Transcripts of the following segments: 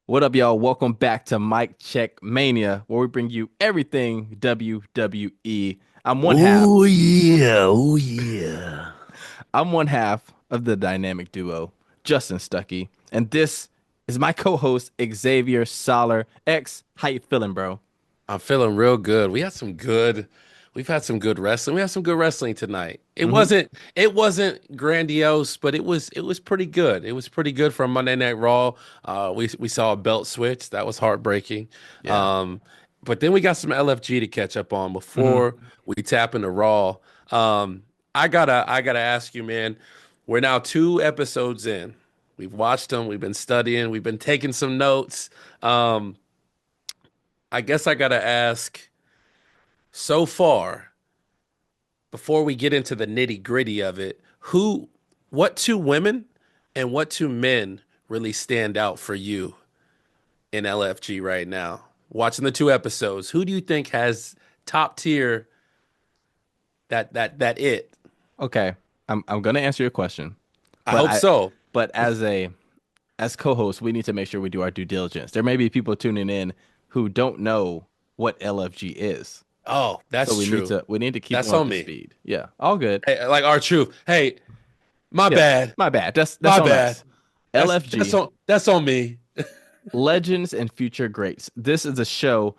What up, y'all? Welcome back to Mic Check Mania, where we bring you everything WWE. I'm one half. Oh yeah, oh yeah. I'm one half of the dynamic duo, Justin Stuckey, and this is my co-host Xavier Soller. X, how you feeling, bro? I'm feeling real good. We've had some good wrestling. We had some good wrestling tonight. It Hmm. wasn't it wasn't grandiose, but it was pretty good. It was pretty good for Monday Night Raw. We saw a belt switch. That was heartbreaking. Yeah. Um, but then we got some LFG to catch up on Hmm. before we tap into Raw. Um, I gotta ask you, man. We're now 2 episodes in. We've watched them. We've been studying. We've been taking some notes. Um, I guess I gotta ask, so far, before we get into the nitty-gritty of it, what two women and what two men really stand out for you in LFG right now? Watching the 2 episodes, who do you think has top tier, that it? Okay. I'm gonna answer your question, I but hope I so. but as co-hosts, we need to make sure we do our due diligence. There may be people tuning in who don't know what LFG is. Oh, So that's true. we need to keep them That's up on to me. speed. Yeah, all good. Hey, like our truth. Hey, my Yeah, bad. my bad. That's My on bad. us. That's LFG, on me. Legends and Future Greats. This is a show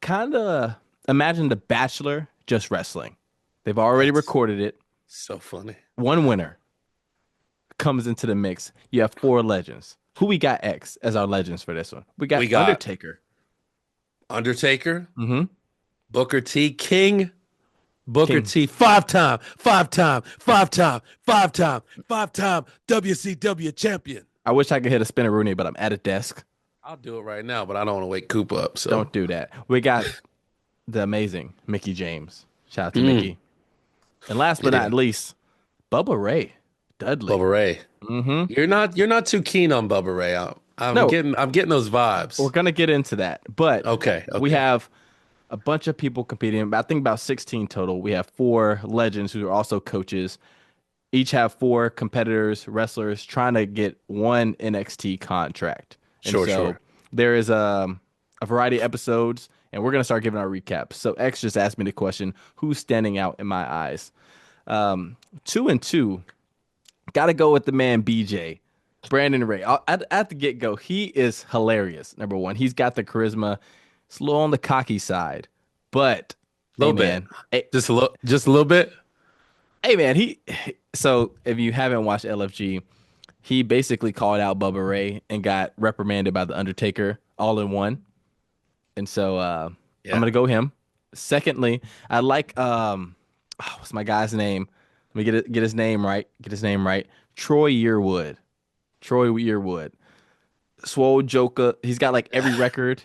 kind of imagine The Bachelor just wrestling. They've already That's recorded it. so funny. One winner comes into the mix. You have four legends. Who we got X as our legends for this one? We got We got Undertaker. Undertaker, Mm-hmm. Booker T, King, Booker King. T, five time WCW champion. I wish I could hit a spinner Rooney, but I'm at a desk. I'll do it right now, but I don't want to wake Coop up. So, Don't do that. We got the amazing Mickie James. Shout out to mm, Mickey. And last but yeah, not least, Bubba Ray Dudley. Bubba Ray. Mm-hmm. You're not too keen on Bubba Ray. No, I'm getting those we're vibes. gonna get into that, but Okay, we okay, have a bunch of people competing. I think about 16 total. We have four legends who are also coaches. Each have four competitors, wrestlers trying to get one NXT contract. And sure, so sure. there is a variety of episodes, and we're gonna start giving our recaps. So X just asked me the question, who's standing out in my eyes? Two and two, gotta go with the man BJ. Brandon Ray. At the get go, he is hilarious. Number one, he's got the charisma. It's a little on the cocky side, but A hey little bit, man, hey, just a little bit. hey man, he. So if you haven't watched LFG, he basically called out Bubba Ray and got reprimanded by the Undertaker all in one. And so I'm Yeah, gonna go him. Secondly, I like what's my guy's name? Let me get his name right. Get his name right. Troy Yearwood. Troy Yearwood. Swole Joker. He's got like every record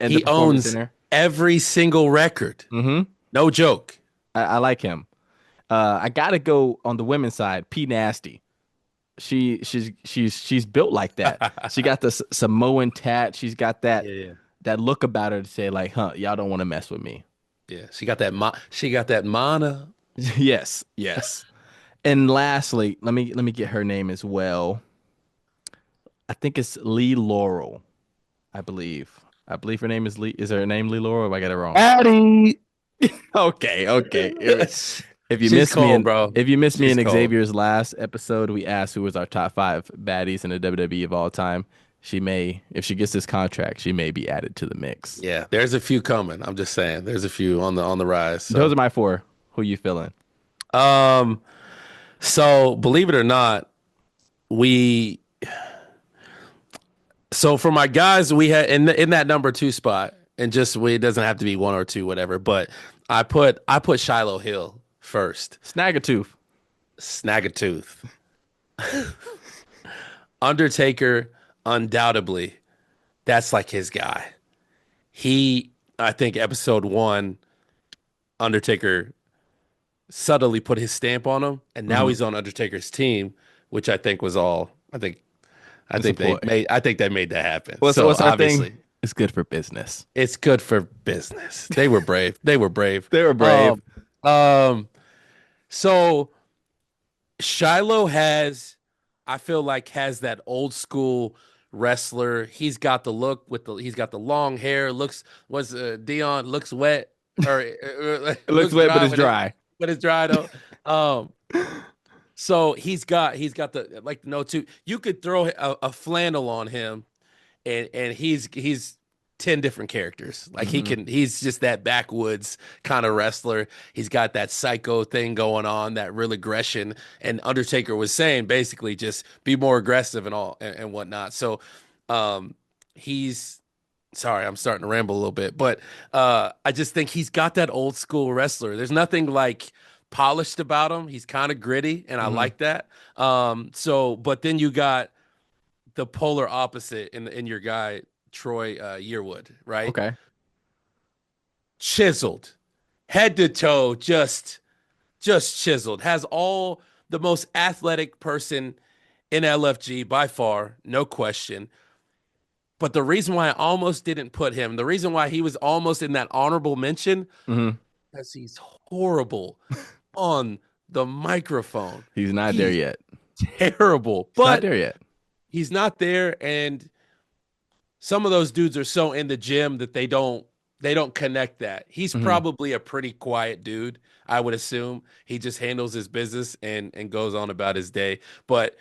in the he Performance owns Center. every single record. Hmm. No joke. I like him. I gotta go on the women's side. P Nasty. She's built like that. She got the Samoan tat. She's got Yeah. that look about her to say like, huh, y'all don't want to mess with me. Yeah, she got that mana. Yes, yes. And lastly, let me get her name as well. I think it's Lee Laurel. I believe. I believe her name is Lee. Is her name Lee Laurel? Or have I got it wrong? Addie. Okay, okay. If you She's missed me cold, in bro. if you missed me She's in cold. Xavier's last episode, we asked who was our top five baddies in the WWE of all time. She may, if she gets this contract, she may be added to the mix. Yeah, there's a few coming. I'm just saying, there's a few on the rise. Those So, are my four. Who you feeling? um, so believe it or not, we so for my guys, we had in that number two spot, and just it doesn't have to be one or two, whatever. But I put Shiloh Hill first. Snaggletooth. Snaggletooth, Undertaker, undoubtedly, that's like his guy. I think episode one, Undertaker subtly put his stamp on him, and now Hmm. he's on Undertaker's team, which I think was all. I It's a think they ploy. made. I think they made that happen. So What's our thing? obviously, It's good for business. it's good for business. They were brave. They were brave. They were brave. Um, um. So Shiloh I feel like, has that old school wrestler. He's got the look he's got the long hair. Dion looks wet or It looks looks wet, but dry it's when it dry. when it's dry though. Um, so he's got the like no two. You could throw a flannel on him and he's 10 different characters. Like Hmm. he's just that backwoods kind of wrestler. He's got that psycho thing going on, that real aggression. And Undertaker was saying basically just be more aggressive and all and whatnot. So um he's sorry, I'm starting to ramble a little bit, but I just think he's got that old school wrestler. There's nothing like polished about him. He's kind of gritty, and I Hmm. like that. But then you got the polar opposite in your guy Troy Yearwood, right? Okay. Chiseled, head to toe, just chiseled. Has all the most athletic person in LFG by far, no question. But the reason why I almost didn't put him, the reason why he was almost in that honorable mention, Hmm. because he's horrible on the microphone. He's not there He's yet. terrible, He's not but there yet. he's not there, and some of those dudes are so in the gym that they don't connect that. He's Hmm. probably a pretty quiet dude, I would assume. He just handles his business and goes on about his day. But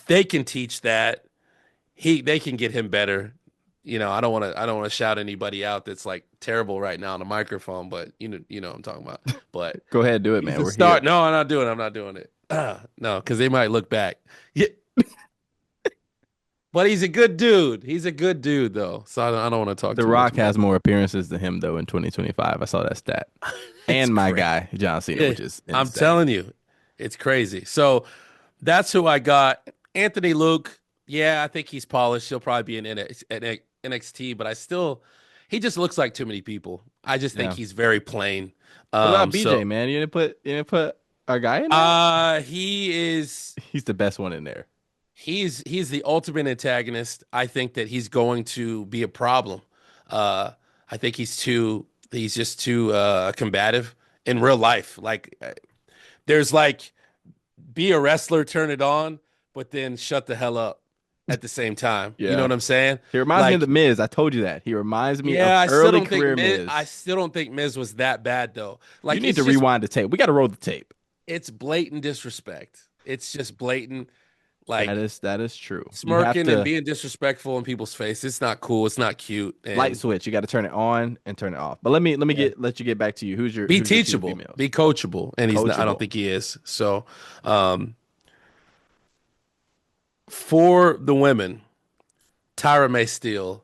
they can teach that. They can get him better. I don't want to shout anybody out that's like terrible right now on the microphone, but you know what I'm talking about. But Go ahead, do it, he's man. a We're here. start. No, I'm not doing it. No, because they might look back. Yeah, but he's a good dude. He's a good dude, though. So I don't want to talk The too much Rock mess. has more appearances than him though in 2025. I saw that stat. It's And my crazy. guy John Cena, Yeah, which is I'm insane. telling you, it's crazy. So that's who I got. Anthony Luke. Yeah, I think he's polished. He'll probably be in NXT, but he just looks like too many people. I just think Yeah. he's very plain. What about So BJ, man? You didn't put our guy in there? he is He's the best one in there. he's the ultimate antagonist. I think that he's going to be a problem. Uh, I think he's just too combative in real life. Like there's like be a wrestler, turn it on, but then shut the hell up at the same time. You know Yeah. what I'm saying? He reminds me of the Like, Miz. I told you that. He reminds me of yeah, I still early don't think career Miz. I Miz. still don't think Miz was that bad though. You Like, need to rewind the tape. We got to roll the tape. it's blatant disrespect. It's just blatant, That like is that is true. You have smirking and to being disrespectful in people's face. It's not cool. It's not cute. light And switch. You got to turn it on and turn it off. But let me yeah, let you get back to you. Who's your be who's your two teachable, females? be coachable, and he's not. I don't Coachable. think he is. So, um, for the women, Tyra May Steele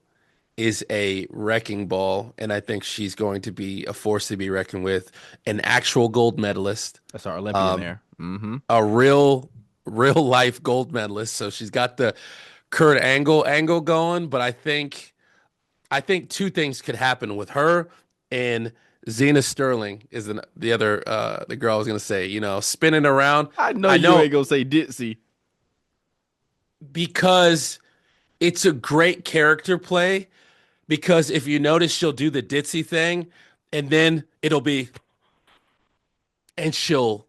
is a wrecking ball, and I think she's going to be a force to be reckoned with. An actual gold medalist, That's our Olympian um, there. Mm-hmm. a real life gold medalist. So she's got the Kurt Angle going, but I think two things could happen with her and Zena Sterling is the other the girl I was gonna say. Spinning around. I know I you know ain't gonna say Ditzy. because it's a great character play. Because if you notice, she'll do the ditzy thing, and then it'll be, and she'll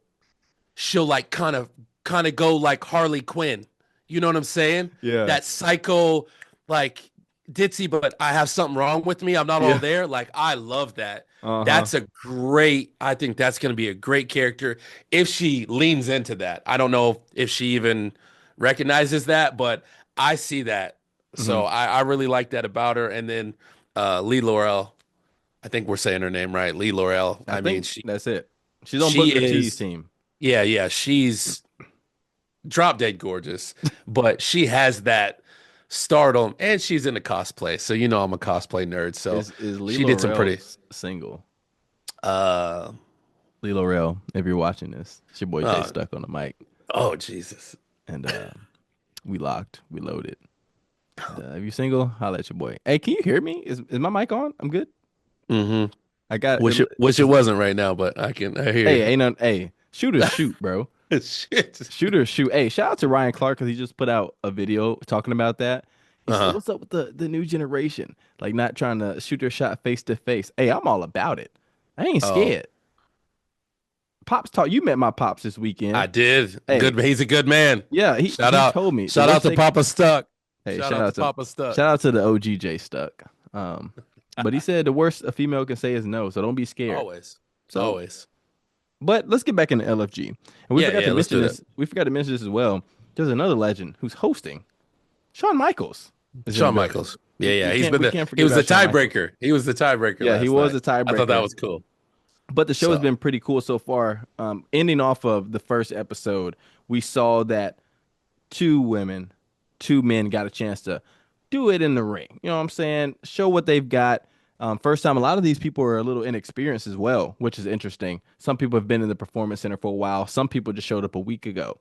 like kind of go like Harley Quinn. You know what I'm saying? Yeah. That psycho, like ditzy, but I have something wrong with me. I'm not all Yeah. there. Like I love that. Uh-huh. That's a great. I think that's going to be a great character if she leans into that. I don't know if she even recognizes that, but I see that. Hmm. So I really like that about her. And then Lee Laurel. I think we're saying her name right. Lee Laurel. I I mean, think she that's it. She's on she Booker T's is. team. Yeah, she's drop dead gorgeous, but she has that stardom and she's into cosplay. So I'm a cosplay nerd. So Is she Lilo did some Rel pretty single? uh Lilo Rel, if you're watching this, it's your boy Jay oh, stuck on the mic, oh Jesus. and we locked, we loaded. And, if you single, holla at your boy. Hey, can you hear me? Is my mic on? I'm good. Mm-hmm. I got it. Wish it wasn't right now, but I hear Hey, you. ain't no. Hey, shooters shoot, bro. Shit. Shooters shoot. Hey, shout out to Ryan Clark because he just put out a video talking about that. He said, Uh-huh. "What's up with the new generation? Like not trying to shoot their shot face to face." Hey, I'm all about it. I ain't Oh, scared. Pops taught you met my pops this weekend. I did. Hey, Good. He's a good man. yeah, he Shout he out. told me the Shout out worst to they Papa Stuck. Hey, Shout out to Papa Stuck. shout out to the OGJ Stuck. Um, but he said the worst a female can say is no, so don't be scared. Always. So, Always. but let's get back into LFG. And we Yeah, forgot to yeah, let's mention do that. this. We forgot to mention this as well. There's another legend who's hosting. Shawn Michaels is in the Shawn building. Michaels. Yeah, yeah. We can't He forget was the about Shawn Michaels. tiebreaker. He was the tiebreaker Yeah, he last was night. a I thought that tiebreaker. was cool. But the show has So been pretty cool so far. Ending off of the first episode, we saw that two women, two men got a chance to do it in the ring. You know what I'm saying? Show what they've got. First time, a lot of these people are a little inexperienced as well, which is interesting. Some people have been in the performance center for a while. Some people just showed up a week ago.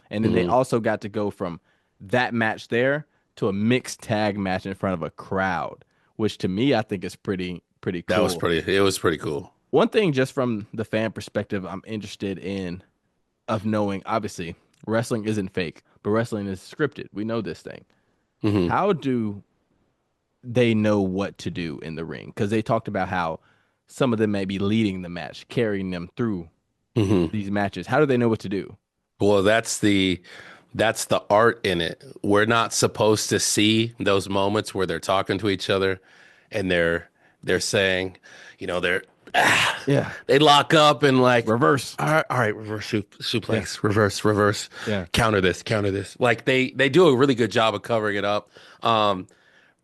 And then they mhm. also got to go from that match there to a mixed tag match in front of a crowd, which to me, I think is pretty cool. It was pretty cool. One thing just from the fan perspective, I'm interested in of knowing, obviously, wrestling isn't fake, but wrestling is scripted. We know this thing. Hmm. How do they know what to do in the ring? Because they talked about how some of them may be leading the match, carrying them through Hmm. these matches. How do they know what to do? Well, that's the art in it. We're not supposed to see those moments where they're talking to each other and they're saying, they're Yeah. they lock up and like, Reverse. all right, reverse Yeah. suplex, reverse, Yeah. counter this, counter this. Like they do a really good job of covering it up.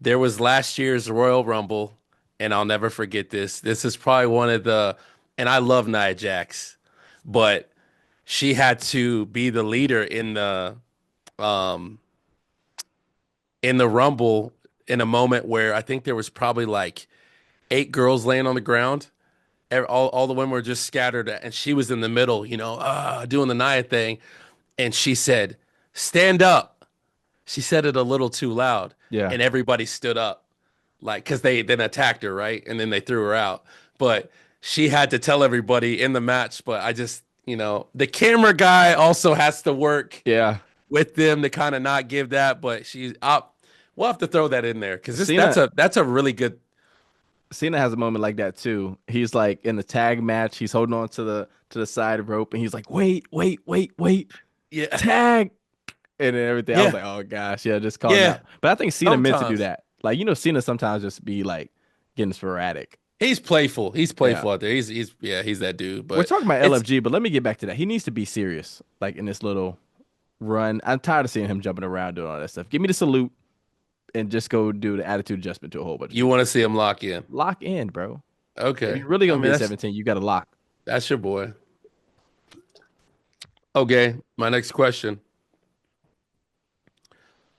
There was last year's Royal Rumble, and I'll never forget this. This is probably one of and I love Nia Jax, but she had to be the leader um in the Rumble in a moment where I think there was probably like 8 girls laying on the ground. All the women were just scattered, and she was in the middle, doing the Nia thing, and she said, "Stand up." She said it a little too loud, Yeah. and everybody stood up, like because they then attacked her, right, and then they threw her out. But she had to tell everybody in the match. But I just, the camera guy also has to work Yeah. with them to kind of not give that. But she's up. We'll have to throw that in there because Cena that's a really good. Cena has a moment like that too. He's like in the tag match, he's holding on to the side rope and he's like, wait, Yeah, tag. And then everything. I was yeah, like, oh gosh, yeah, just calling yeah. out. But I think Cena meant to do Sometimes that. Like, Cena sometimes just be like getting sporadic. he's playful. He's Yeah. playful out there. He's that dude. We're But talking about it's LFG, but let me get back to that. He needs to be serious, like in this little run. I'm tired of seeing him jumping around doing all that stuff. Give me the salute and just go do the attitude adjustment to a whole bunch of you people. want to see him lock in. Lock in, bro. If Okay. you're really I gonna mean, be at 17, you got to lock. that's your boy. Okay, my next question.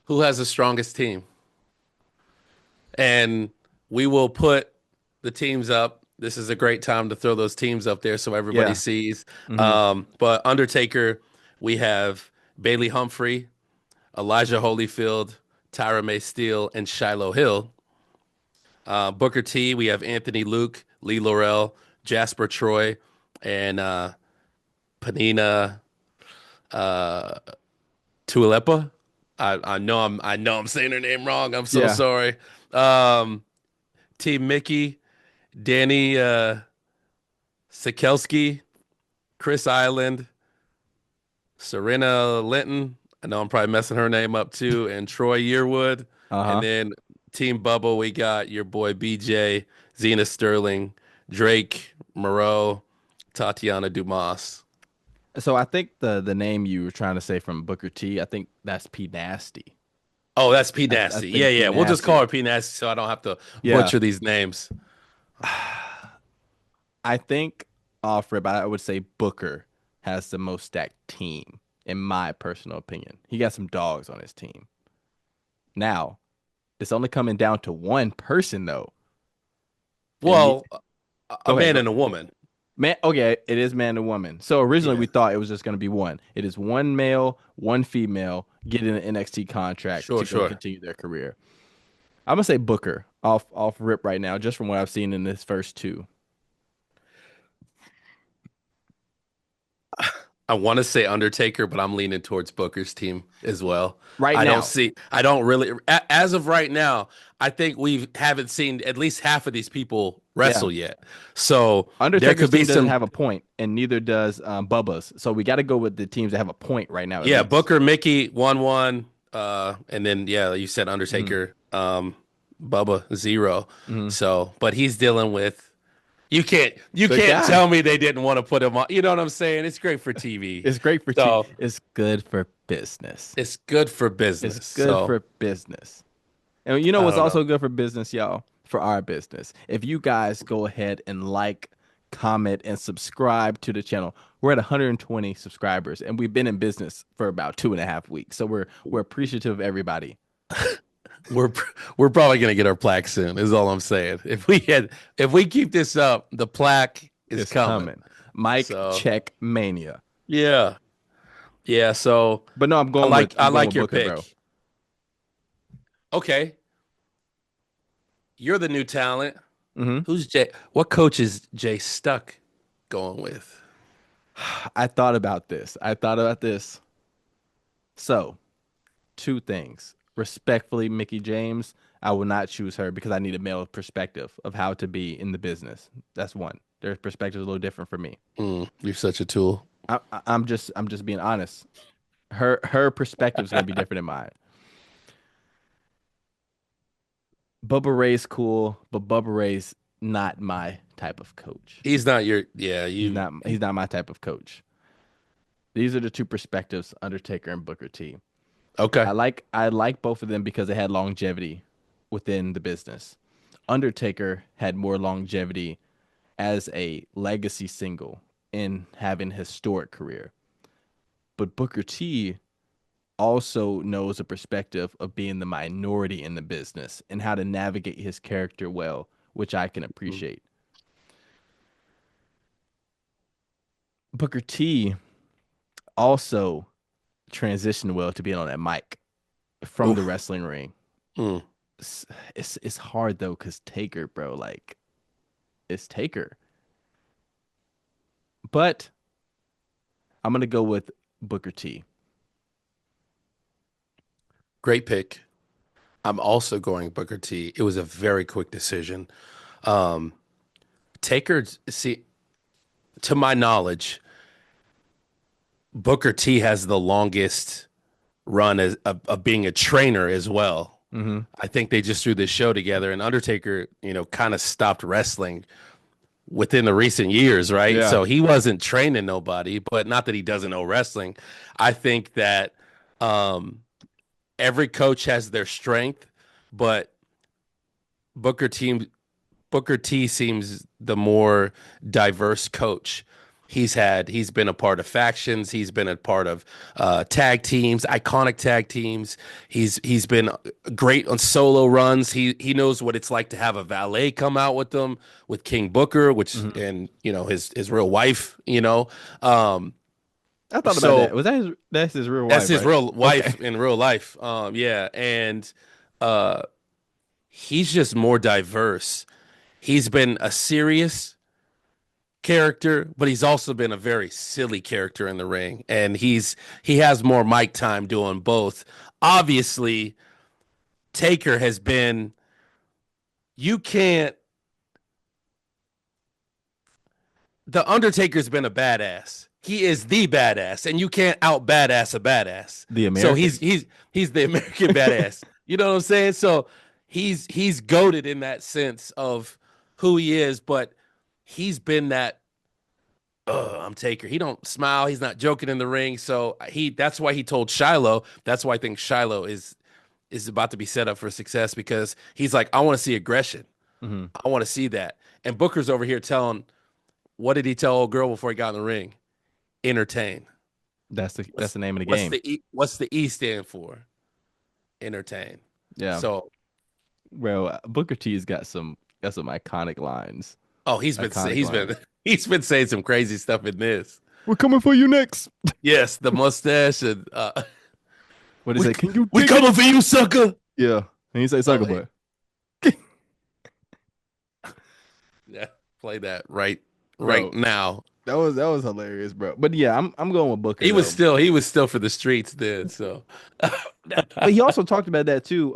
Who has the strongest team? And we will put the teams up. This is a great time to throw those teams up there so everybody Yeah. sees. Hmm. But Undertaker, we have Bailey Humphrey, Elijah Holyfield, Tyra May Steele, and Shiloh Hill. Booker T, we have Anthony Luke, Lee Laurel, Jasper Troy, and Panina uh, Tuilepa. I know I'm saying her name wrong. I'm so Yeah. sorry. Team Mickey, Danny Sikelski, Chris Island, Serena Linton. I know I'm probably messing her name up too, and Troy Yearwood. And Uh-huh. then Team Bubble, we got your boy BJ, Zena Sterling, Drake Moreau, Tatiana Dumas. So I think the name you were trying to say from Booker T, I think that's P Nasty. Oh, that's P I Nasty. Yeah, think P yeah. We'll just call Nasty. her P Nasty so I don't have to Yeah. butcher these names. I think off rip, I would say Booker has the most stacked team, in my personal opinion. He got some dogs on his team. Now, it's only coming down to one person though. And Well, a go ahead, man go. and a woman. Man, okay, it is man and woman. So originally Yeah, we thought it was just going to be one. It is one male, one female getting an NXT contract sure, to go sure. continue their career. I'm gonna say Booker off rip right now, just from what I've seen in this first two. I want to say Undertaker, but I'm leaning towards Booker's team as well. Right now. I don't really, as of right now, I think we haven't seen at least half of these people Yeah. wrestle yet. So there Undertaker's could be team doesn't some, have a point, and neither does Bubba's. So we got to go with the teams that have a point right now, at yeah, least. Booker, Mickey, 1-1, And then yeah, you said Mm, Undertaker, Bubba zero. mm. So, but he's dealing with you The can't guy. tell me they didn't want to put him on. You know what I'm saying? It's great for TV. It's great for So it's good for business. it's good for It's business. good So for business. And you know I what's don't know. also good for business, y'all? For our business. If you guys go ahead and like, comment, and subscribe to the channel. We're at 120 subscribers, and we've been in business for about 2.5 weeks. So we're appreciative of everybody. We're we're probably gonna get our plaque soon, is all I'm saying. If we keep this up, the plaque is It's coming. coming. Mic So Check Mania. yeah. Yeah. So But no, I I'm going like with your Booker, bro. pick. Okay. You're the new talent. Hmm. Who's Jay? What coach is Jay Stuck going with? I thought about this. I thought about this. So, two things. Respectfully, Mickie James, I will not choose her because I need a male perspective of how to be in the business. That's one. Their perspective is a little different for me. You're such a tool. I'm just being honest. Her perspective is going to be different than mine. Bubba Ray's cool, but Bubba Ray's not my type of coach. He's not your, yeah, you, He's not my type of coach. These are the two perspectives, Undertaker and Booker T. okay. I like both of them because they had longevity within the business. Undertaker had more longevity as a legacy single in having a historic career. But Booker T also knows a perspective of being the minority in the business and how to navigate his character well, which I can Mm. appreciate. Booker T also transitioned well to being on that mic from the Oof. wrestling ring. Mm. It's hard though, cause Taker, bro, like it's Taker. But I'm gonna go with Booker T. Great pick. I'm also going Booker T. It was a very quick decision. Um, Taker, see, to my knowledge, Booker T has the longest run of being a trainer as well. Mm-hmm. I think they just threw this show together, and Undertaker, kind of stopped wrestling within the recent years, right? Yeah. So he wasn't training nobody, but not that he doesn't know wrestling. I think that um, every coach has their strength, but Booker T Booker T seems the more diverse coach. He's been a part of factions. He's been a part of tag teams, iconic tag teams. He's been great on solo runs. He knows what it's like to have a valet come out with them with King Booker, which Mm-hmm. and his real wife. I thought about that. So That's his real that's wife, his right? real Okay. wife in real life. Yeah, and uh, he's just more diverse. He's been a serious character, but he's also been a very silly character in the ring, and he has more mic time doing both. Obviously, Taker has been. You can't. The Undertaker's been a badass. He is the badass, and you can't out badass a badass. The So American. he's the American badass. You know what I'm saying? So he's goated in that sense of who he is, but he's been that I'm Taker. He don't smile. He's not joking in the ring. So that's why he told Shiloh. That's why I think Shiloh is about to be set up for success because he's like, I want to see aggression. Hmm. I want to see that. And Booker's over here telling, what did he tell old girl before he got in the ring? Entertain. That's What's the name of the game. what's the E stand for? Entertain. Yeah. So Well, Booker T's got some iconic lines. oh, Iconic he's been lines. he's been saying some crazy stuff in this. We're coming for you next. Yes, the mustache and What is we it? Can you we dig it? coming for you, sucker. Yeah. And he say Oh, sucker butt. yeah, play that right Bro, now. that was hilarious, bro. But yeah, I'm going with Booker He was though. still he was still for the streets then. So But he also talked about that too.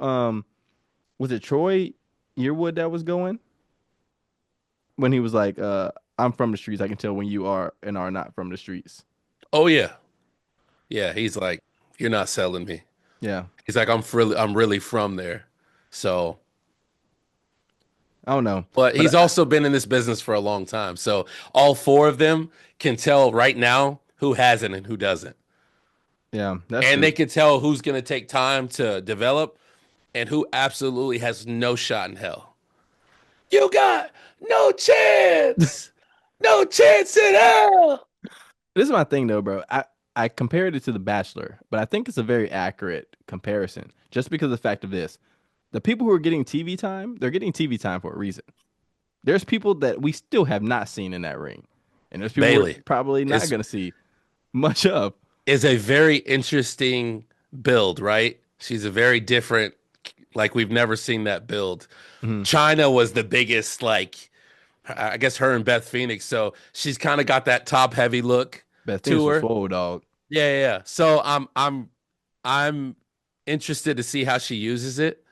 Was it Troy Yearwood that was going when he was like, I'm from the streets. I can tell when you are and are not from the streets. oh yeah, yeah. He's like, you're not selling me. Yeah. He's like, I'm really from there. So, I don't know. but But he's also been in this business for a long time. So all four of them can tell right now who hasn't and who doesn't. yeah, that's And they true. can tell who's going to take time to develop and who absolutely has no shot in hell. You got no chance. No chance in hell. This is my thing though, bro. I compared it to The Bachelor, but I think it's a very accurate comparison just because of the fact of this. The people who are getting TV time, they're getting TV time for a reason. There's people that we still have not seen in that ring. And there's people we're Bailey probably not is going to see much of. is a very interesting build, right? She's a very different, like we've never seen that build. Mhm. China was the biggest, like I guess her and Beth Phoenix. So she's kind of got that top heavy look Beth Phoenix to was her. swole, dog. Yeah, yeah, yeah. So I'm interested to see how she uses it.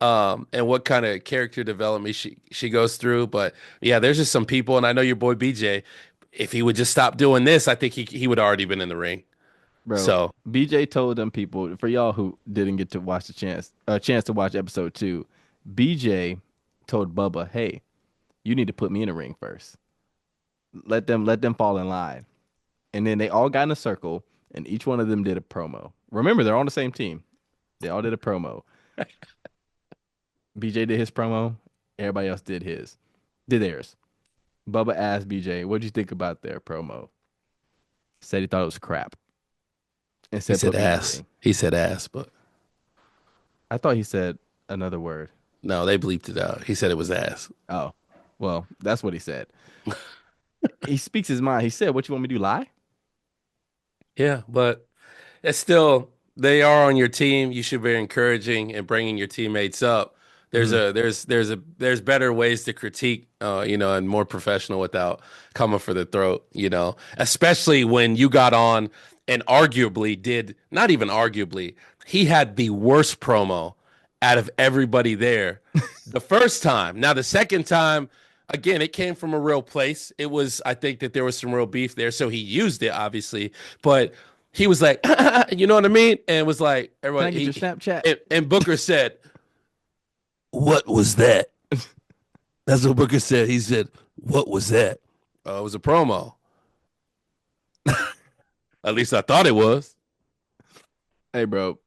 And what kind of character development she goes through. But yeah, there's just some people, and I know your boy BJ. If he would just stop doing this, I think he would already been in the ring. Bro, So BJ told them people, for y'all who didn't get to watch the chance to watch episode 2, BJ told Bubba, "Hey, you need to put me in the ring first. Let them fall in line." And then they all got in a circle and each one of them did a promo. Remember, they're on the same team. They all did a promo. BJ did his promo, everybody else did theirs. Bubba asked BJ, "What'd you think about their promo?" Said he thought it was crap and he said, said "Put me in the ass. ring." He said ass, but I thought he said another word. no, they bleeped it out. He said it was ass. Oh, well, that's what he said. He speaks his mind. He said, "What you want me to do? Lie?" Yeah, but it's still they are on your team. You should be encouraging and bringing your teammates up. Hmm. There's better ways to critique, and more professional without coming for the throat, Especially when you got on and arguably did not even arguably he had the worst promo out of everybody there the first time. Now the second time. Again, it came from a real place. It was, I think that there was some real beef there. So he used it, obviously. But he was like, you know what I mean? And was like, Can I everybody, get your Snapchat? and Booker said, what was that? That's what Booker said. He said, what was that? It was a promo. At least I thought it was. Hey, bro.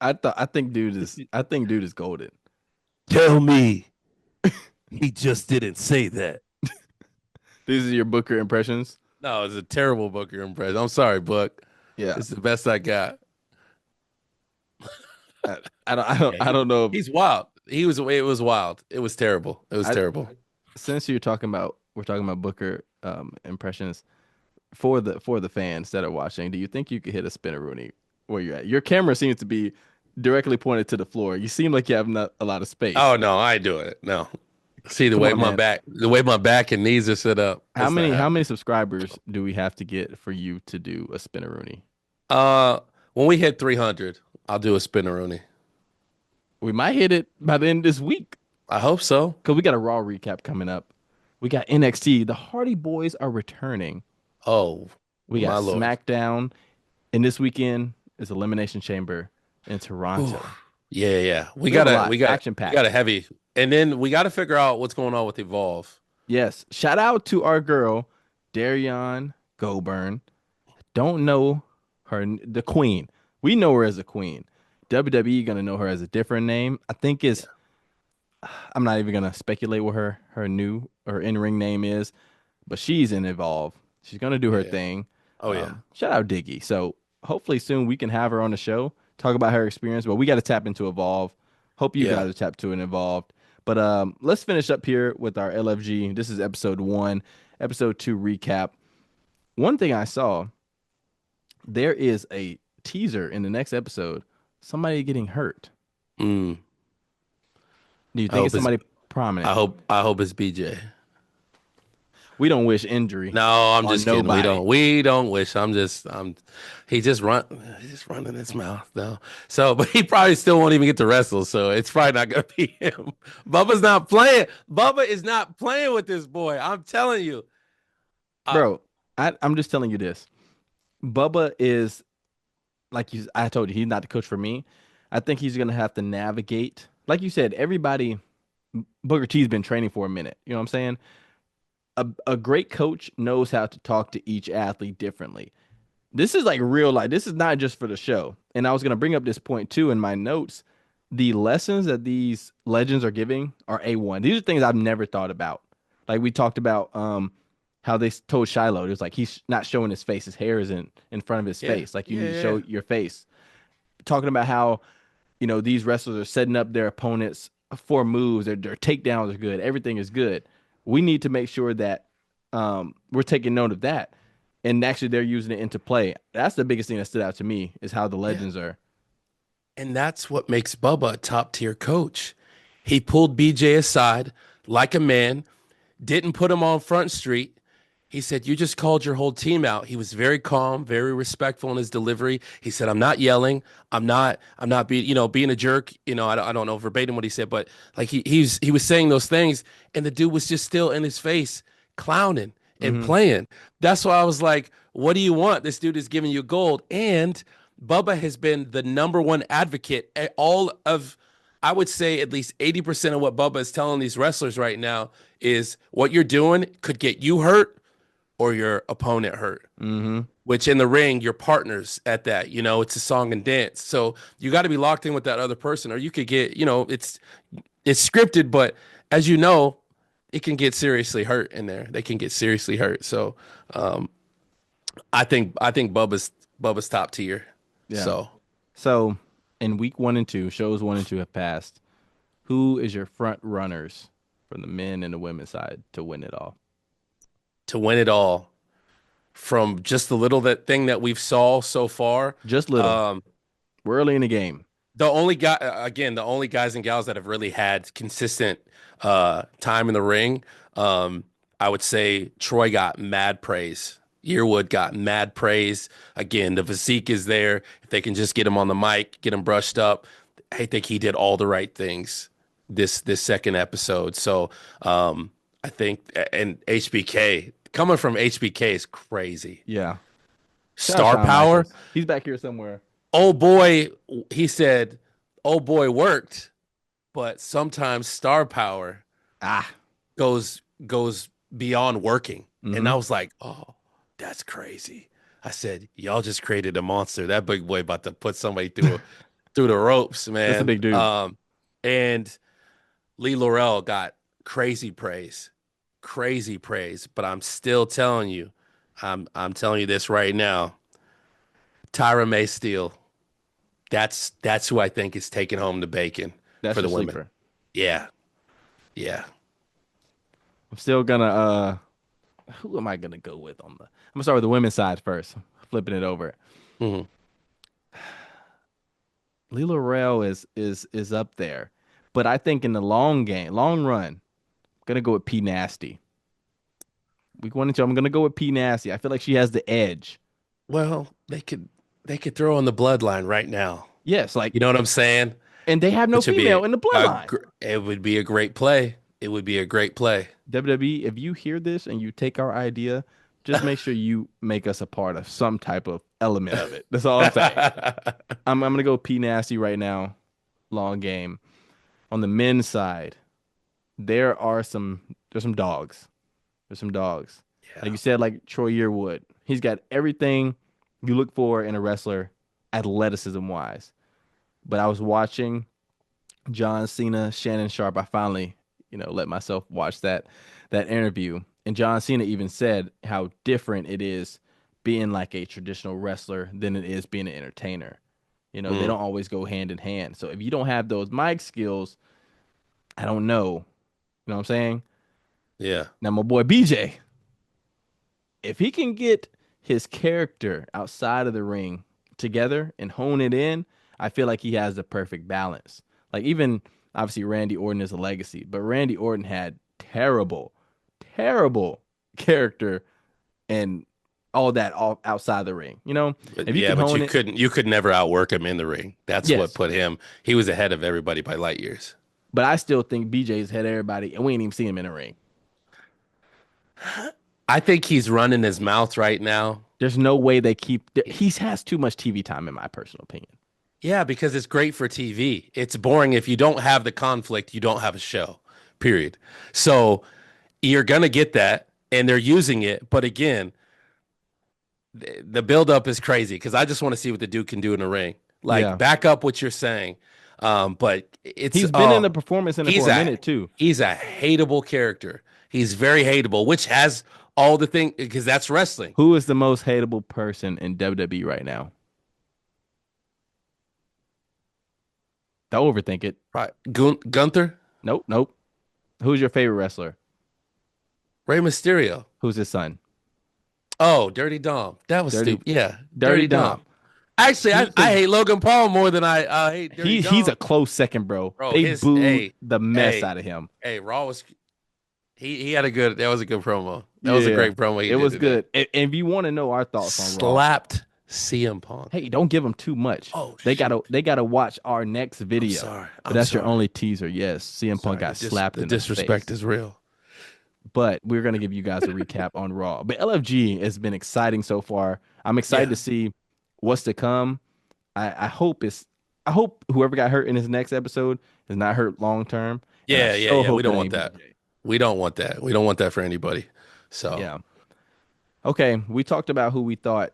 I think dude is golden. Tell me he just didn't say that. These are your Booker impressions. No, it's a terrible Booker impression. I'm sorry, Book. Yeah. It's the best I got. I, I don't I don't Yeah, I don't know. he's wild. It was wild. It was terrible. It was I terrible. since we're talking about Booker impressions for the fans that are watching. Do you think you could hit a spinneroonie where you're at? Your camera seems to be directly pointed to the floor. You seem like you have not a lot of space. Oh no, I ain't doing it. No. See Come on, man. the way my back and knees are set up. How It's not many happening. subscribers do we have to get for you to do a spinneroonie? Uh, when we hit 300, I'll do a spinneroonie. We might hit it by the end of this week I hope so. because we got a Raw recap coming up. We got NXT. The Hardy Boys are returning. Oh, We got my lord. SmackDown, and this weekend is Elimination Chamber in Whew. Toronto. Yeah, yeah. We have a lot action We packed. got a heavy, and then we got to figure out what's going on with Evolve. Yes. Shout out to our girl, Darion Goburn. Don't know her, the queen. We know her as a queen. WWE gonna know her as a different name. I think Yeah, it's. I'm not even gonna speculate what her in ring name is, but she's in Evolve. She's gonna do yeah, her yeah. thing. Oh yeah, Shout out Diggy. So hopefully soon we can have her on the show, talk about her experience. But we got to tap into Evolve. Hope you yeah. guys are tapped to and involved. But let's finish up here with our LFG. This is episode 1, episode 2 recap. One thing I saw, there is a teaser in the next episode. Somebody getting hurt. Mm. Do you I think it's hope it's somebody prominent? I hope it's BJ. We don't wish injury No, I'm on just kidding. nobody. We don't wish. He just running his mouth though. So, but he probably still won't even get to wrestle. So it's probably not gonna be him. Bubba's not playing. Bubba is not playing with this boy. I'm telling you. Uh, Bro, I'm just telling you this. Bubba is I told you, he's not the coach for me. I think he's gonna have to navigate. Like you said, everybody Booker T's been training for a minute. You know what I'm saying? A great coach knows how to talk to each athlete differently. This is like real life. This is not just for the show. And I was gonna bring up this point too in my notes. The lessons that these legends are giving are A1. These are things I've never thought about. Like we talked about how they told Shiloh, it was like he's not showing his face. His hair is in front of his Yeah. face. Like you Yeah. need to Yeah. show your face. Talking about how, these wrestlers are setting up their opponents for moves. Their takedowns are good. Everything is good. We need to make sure that we're taking note of that. And actually, they're using it into play. That's the biggest thing that stood out to me is how the Yeah. legends are. And that's what makes Bubba a top tier coach. He pulled BJ aside like a man, didn't put him on Front Street. He said, "You just called your whole team out." He was very calm, very respectful in his delivery. He said, "I'm not yelling. I'm not being a jerk. I don't know verbatim what he said, but like he was saying those things, and the dude was just still in his face, clowning and Hmm. playing. That's why I was like, what do you want? This dude is giving you gold. And Bubba has been the number one advocate at all of, I would say at least 80% of what Bubba is telling these wrestlers right now is what you're doing could get you hurt or your opponent hurt. Hmm. Which in the ring, your partners at that, it's a song and dance. So you got to be locked in with that other person, or you could get, it's scripted, but as you know, it can get seriously hurt in there. They can get seriously hurt. So um, I think Bubba's top tier. Yeah. So So in week 1 and 2, shows 1 and 2 have passed. Who is your front runners from the men and the women's side to win it all? to win it all, from just the little that thing that we've saw so far, Just little. um, We're early in the game. the only guys and gals that have really had consistent time in the ring, I would say Troy got mad praise. Yearwood got mad praise. Again, the physique is there. If they can just get him on the mic, get him brushed up, I think he did all the right things this second episode. So I think, and HBK coming from HBK is crazy. Yeah. Shout out Star Shawn power. Michaels. He's back here somewhere. Oh boy, he said, oh boy worked, but sometimes star power Ah. goes beyond working. And I Hmm. was like, oh, that's crazy. I said, y'all just created a monster. That big boy about to put somebody through the ropes, That's a man. big dude. And Lee Laurel got crazy praise, crazy praise. But I'm still telling you, I'm telling you this right now. Tyra May Steele, that's who I think is taking home the bacon That's for your the women. sleeper. Yeah, yeah. I'm still gonna who am I gonna go with on the I'm gonna start with the women's side first. Flipping it over. Mhm. Lila Rail is up there. But I think in the long game, long run, I'm gonna go with P Nasty. Week 1 and 2, I'm gonna go with P Nasty. I feel like she has the edge. Well, they could throw on the bloodline right now. Yes, like You know what I'm saying? and they have no Which would be female in the bloodline. it would be a great play. It would be a great play. WWE, if you hear this and you take our idea, just make sure you make us a part of some type of element of it. That's all I'm saying. I'm gonna go P Nasty right now. Long game. On the men's side, there's some dogs. There's some dogs. Like Yeah. you said, like Troy Yearwood. He's got everything you look for in a wrestler, athleticism wise. But I was watching John Cena, Shannon Sharp. I finally, let myself watch that interview. And John Cena even said how different it is being like a traditional wrestler than it is being an entertainer. They Mm, don't always go hand in hand. So if you don't have those mic skills, I don't know. You know what I'm saying? yeah. Now my boy BJ, if he can get his character outside of the ring together and hone it in, I feel like he has the perfect balance. Like even obviously Randy Orton is a legacy, but Randy Orton had terrible, terrible character and all that all outside the ring. But If you yeah, can but hone it, you could never outwork him in the ring. That's what yes. put him. He was ahead of everybody by light years. But I still think BJ's had everybody, and we ain't even seen him in the ring. I think he's running his mouth right now. There's no way they keep. He has too much TV time, in my personal opinion. Yeah, because it's great for TV. It's boring if you don't have the conflict, you don't have a show. Period. So you're gonna get that, and they're using it. But again, the buildup is crazy because I just want to see what the dude can do in the ring. Like Yeah, back up what you're saying. But it's he's been in the performance center he's for a a minute too. he's a hateable character. He's very hateable, which has all the thing because that's wrestling. Who is the most hateable person in WWE right now? Don't overthink it. Right. Gunther, Nope, nope. Who's your favorite wrestler? Rey Mysterio. Who's his son? Oh, Dirty Dom. That was Dirty, stupid. Yeah, Dirty Dirty Dom. Dom. Actually, He I is hate Logan Paul more than I hate Dirty he's Dom. a close second, bro. Bro, They his booed hey, the mess hey, out of him. hey, Raw was he had a good that was a good promo. That was a Yeah, great promo he it did was today. good. And if you want to know our thoughts on Raw, Slapped CM Punk. hey, don't give them too much. Oh They gotta shoot. they gotta watch our next I'm video. sorry. But I'm that's your sorry. only teaser. Yes, CM Punk Sorry. got slapped The in the disrespect face. is real. But we're gonna give you guys a recap on Raw. But LFG has been exciting so far. I'm excited Yeah. to see what's to come. I hope I hope whoever got hurt in his next episode is not hurt long term. And I so Yeah. We hope it don't want ain't that. BJ. We don't want that. We don't want that for anybody. So Yeah. Okay. We talked about who we thought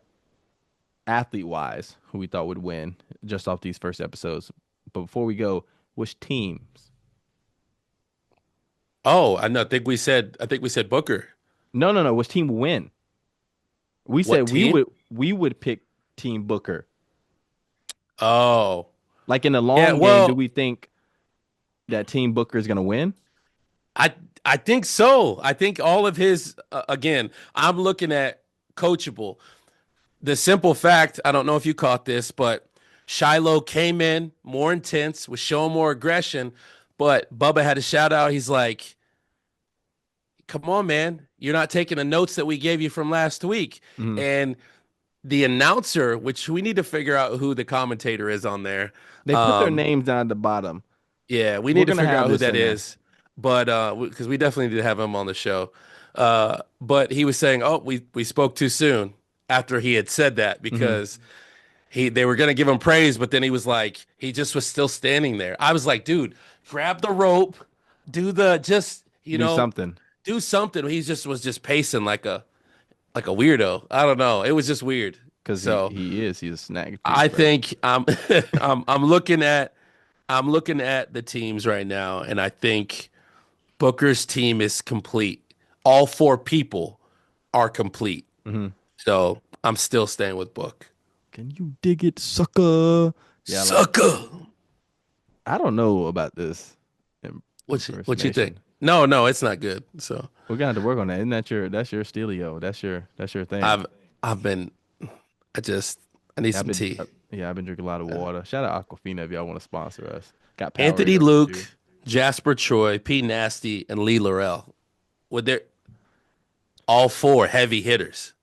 athlete wise, who we thought would win just off these first episodes. But before we go, which teams? oh, I think we said Booker. No, no, no. Which team would win? We What said team? we would pick Team Booker. Oh. Like in the Yeah, long game, do well, we think that Team Booker is gonna win? I I think so. I think all of his again, I'm looking at coachable. The simple fact, I don't know if you caught this, but Shiloh came in more intense, was showing more aggression, but Bubba had a shout out. He's like, "Come on, man. You're not taking the notes that we gave you from last week." Mhm. And the announcer, which we need to figure out who the commentator is on there. They put their Um, names down at the bottom. Yeah, we We're need to gonna figure have out who this that in there. is. But because we definitely need to have him on the show. But he was saying, "Oh, we spoke too soon," after he had said that Hmm. because they were gonna give him praise, but then he was like, he just was still standing there. I was like, dude, grab the rope, do the just Do something do something. He just was just pacing like a weirdo. I don't know. It was just weird. because So he's a snack I thief, bro. think I'm looking at the teams right now, and I think Booker's team is complete. All four people are complete. Hmm. So I'm still staying with Book. Can you dig it, sucker? Yeah, I like it. Sucker. I don't know about this What you think? impersonation. No, it's not good. So We're gonna have to work on that. Isn't that that's your steelio? That's your thing. I've I've been I just I need Yeah, some tea. I've been drinking a lot of water. Shout out Aquafina if y'all want to sponsor us. Got Anthony Powerade over Luke, too. Jasper Troy, P Nasty, and Lee Laurel. With their all four heavy hitters.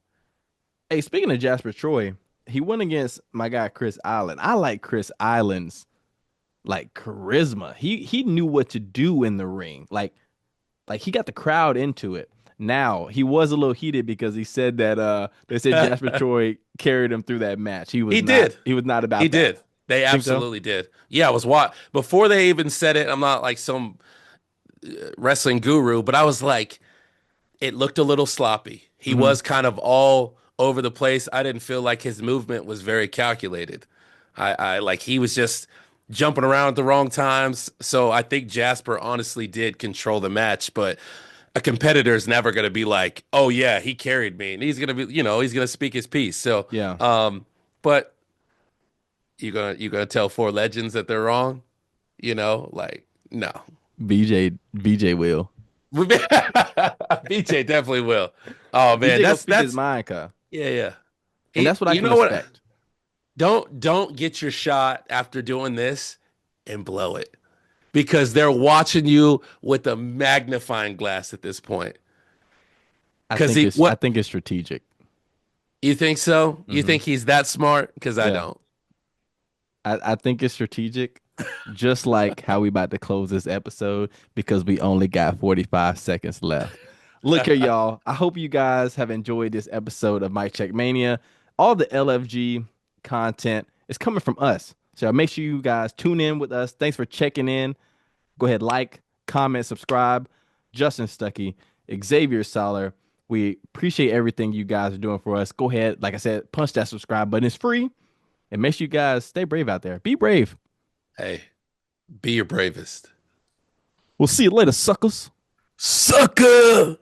Hey, speaking of Jasper Troy, he went against my guy Chris Island. I like Chris Island's like charisma. He knew what to do in the ring. Like he got the crowd into it. Now he was a little heated because he said that they said Jasper Troy carried him through that match. He did. He was not He about that. did. They Think so? absolutely did. Yeah, I was before they even said it. I'm not like some wrestling guru, but I was like, it looked a little sloppy. He Hmm. was kind of all over the place. I didn't feel like his movement was very calculated. I like he was just jumping around at the wrong times. So I think Jasper honestly did control the match, but a competitor is never going to be like, "Oh yeah, he carried me," and he's going to be, he's going to speak his piece. So, Yeah. but you gonna tell four legends that they're wrong? Like no. BJ will. BJ definitely will. Oh man, BJ gonna speak his that's mind, cuz. yeah. And that's what I You can know what? respect. Don't get your shot after doing this and blow it because they're watching you with a magnifying glass at this point. Because I think it's strategic. you think so? You Hmm. think he's that smart? Because I Yeah. don't. I think it's strategic, just like how we about to close this episode because we only got 45 seconds left. Look here, y'all. I hope you guys have enjoyed this episode of Mic Check Mania. All the LFG content is coming from us. So make sure you guys tune in with us. Thanks for checking in. Go ahead, like, comment, subscribe. Justin Stuckey, Xavier Soller. We appreciate everything you guys are doing for us. Go ahead, like I said, punch that subscribe button. It's free. And make sure you guys stay brave out there. Be brave. Hey, be your bravest. We'll see you later, suckers. Sucker!